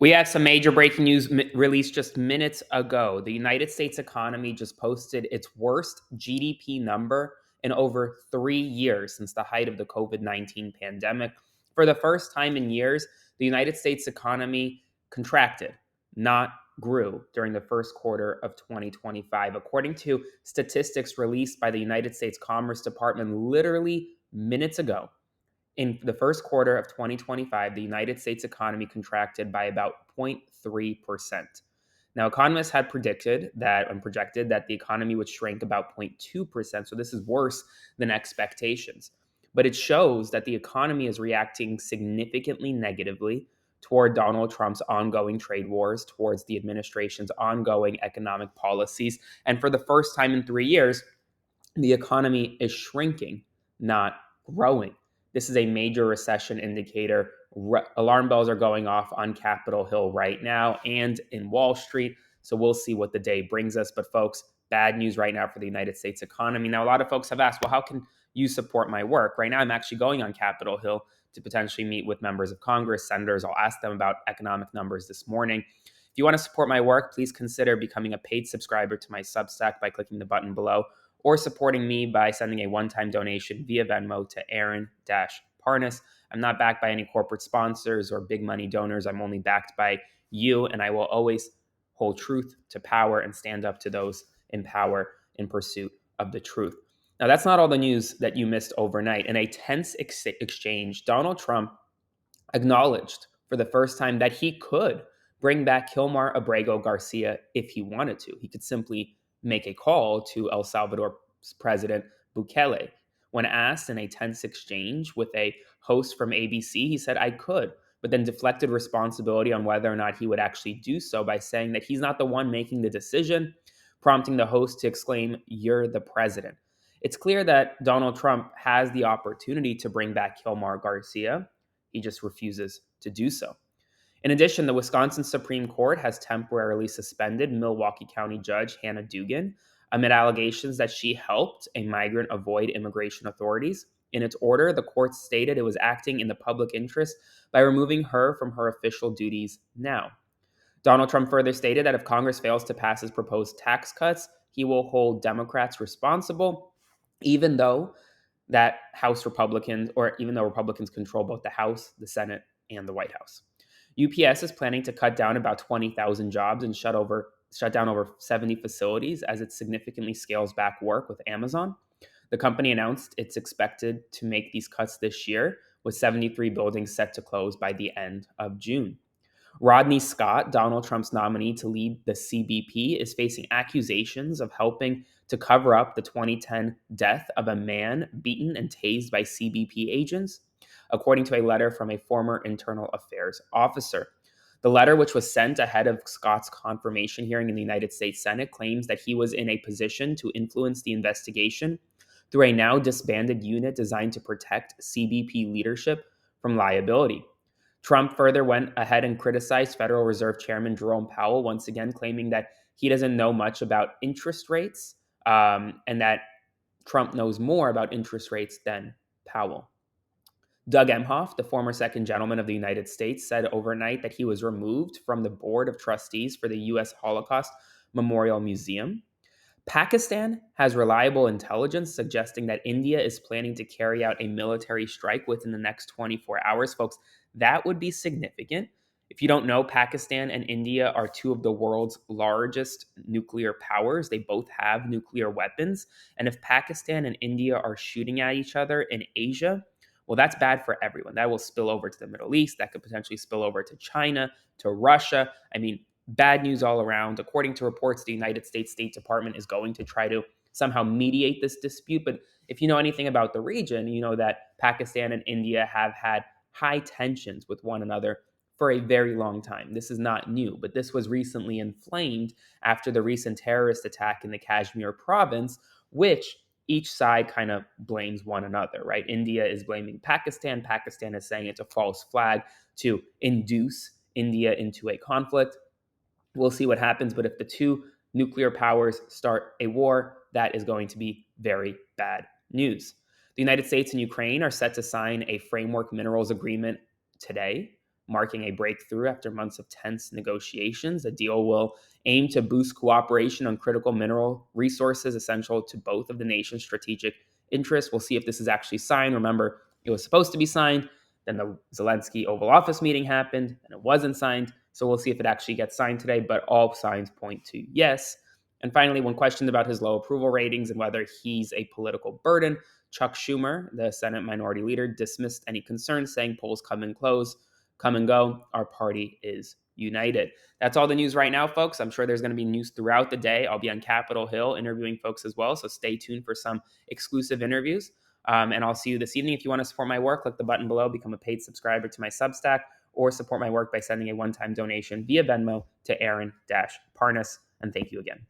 We have some major breaking news released just minutes ago. The United States economy just posted its worst GDP number in over 3 years since the height of the COVID-19 pandemic. For the first time in years, the United States economy contracted, not grew, during the first quarter of 2025. According to statistics released by the United States Commerce Department literally minutes ago, in the first quarter of 2025, the United States economy contracted by about 0.3%. Now, economists had predicted that and projected that the economy would shrink about 0.2%. So this is worse than expectations. But it shows that the economy is reacting significantly negatively toward Donald Trump's ongoing trade wars, towards the administration's ongoing economic policies. And for the first time in 3 years, the economy is shrinking, not growing. This is a major recession indicator. Alarm bells are going off on Capitol Hill right now and in Wall Street. So we'll see what the day brings us. But folks, bad news right now for the United States economy. Now, a lot of folks have asked, well, how can you support my work? Right now, I'm actually going on Capitol Hill to potentially meet with members of Congress, senators. I'll ask them about economic numbers this morning. If you want to support my work, please consider becoming a paid subscriber to my Substack by clicking the button below, or supporting me by sending a one-time donation via Venmo to Aaron-Parnas. I'm not backed by any corporate sponsors or big money donors. I'm only backed by you, and I will always hold truth to power and stand up to those in power in pursuit of the truth. Now, that's not all the news that you missed overnight. In a tense exchange, Donald Trump acknowledged for the first time that he could bring back Kilmar Abrego Garcia if he wanted to. He could simply make a call to El Salvador's President Bukele. When asked in a tense exchange with a host from ABC, he said, "I could," but then deflected responsibility on whether or not he would actually do so by saying that he's not the one making the decision, prompting the host to exclaim, "You're the president." It's clear that Donald Trump has the opportunity to bring back Kilmar Garcia. He just refuses to do so. In addition, the Wisconsin Supreme Court has temporarily suspended Milwaukee County Judge Hannah Dugan amid allegations that she helped a migrant avoid immigration authorities. In its order, the court stated it was acting in the public interest by removing her from her official duties now. Donald Trump further stated that if Congress fails to pass his proposed tax cuts, he will hold Democrats responsible, even though even though Republicans control both the House, the Senate, and the White House. UPS is planning to cut down about 20,000 jobs and shut down over 70 facilities as it significantly scales back work with Amazon. The company announced it's expected to make these cuts this year, with 73 buildings set to close by the end of June. Rodney Scott, Donald Trump's nominee to lead the CBP, is facing accusations of helping to cover up the 2010 death of a man beaten and tased by CBP agents, according to a letter from a former internal affairs officer. The letter, which was sent ahead of Scott's confirmation hearing in the United States Senate, claims that he was in a position to influence the investigation through a now disbanded unit designed to protect CBP leadership from liability. Trump further went ahead and criticized Federal Reserve Chairman Jerome Powell, once again claiming that he doesn't know much about interest rates, and that Trump knows more about interest rates than Powell. Doug Emhoff, the former second gentleman of the United States, said overnight that he was removed from the board of trustees for the U.S. Holocaust Memorial Museum. Pakistan has reliable intelligence suggesting that India is planning to carry out a military strike within the next 24 hours. Folks, that would be significant. If you don't know, Pakistan and India are two of the world's largest nuclear powers. They both have nuclear weapons. And if Pakistan and India are shooting at each other in Asia, well, that's bad for everyone. That will spill over to the Middle East. That could potentially spill over to China, to Russia. I mean, bad news all around. According to reports, the United States State Department is going to try to somehow mediate this dispute. But if you know anything about the region, you know that Pakistan and India have had high tensions with one another for a very long time. This is not new, but this was recently inflamed after the recent terrorist attack in the Kashmir province, which each side kind of blames one another, right? India is blaming Pakistan. Pakistan is saying it's a false flag to induce India into a conflict. We'll see what happens, but if the two nuclear powers start a war, that is going to be very bad news. The United States and Ukraine are set to sign a framework minerals agreement today. marking a breakthrough after months of tense negotiations. The deal will aim to boost cooperation on critical mineral resources essential to both of the nation's strategic interests. We'll see if this is actually signed. Remember, it was supposed to be signed. Then the Zelensky Oval Office meeting happened, and it wasn't signed. So we'll see if it actually gets signed today, but all signs point to yes. And finally, when questioned about his low approval ratings and whether he's a political burden, Chuck Schumer, the Senate Minority Leader, dismissed any concerns, saying polls come and go. Our party is united. That's all the news right now, folks. I'm sure there's going to be news throughout the day. I'll be on Capitol Hill interviewing folks as well, so stay tuned for some exclusive interviews. And I'll see you this evening. If you want to support my work, click the button below, become a paid subscriber to my Substack, or support my work by sending a one-time donation via Venmo to Aaron-Parnas. And thank you again.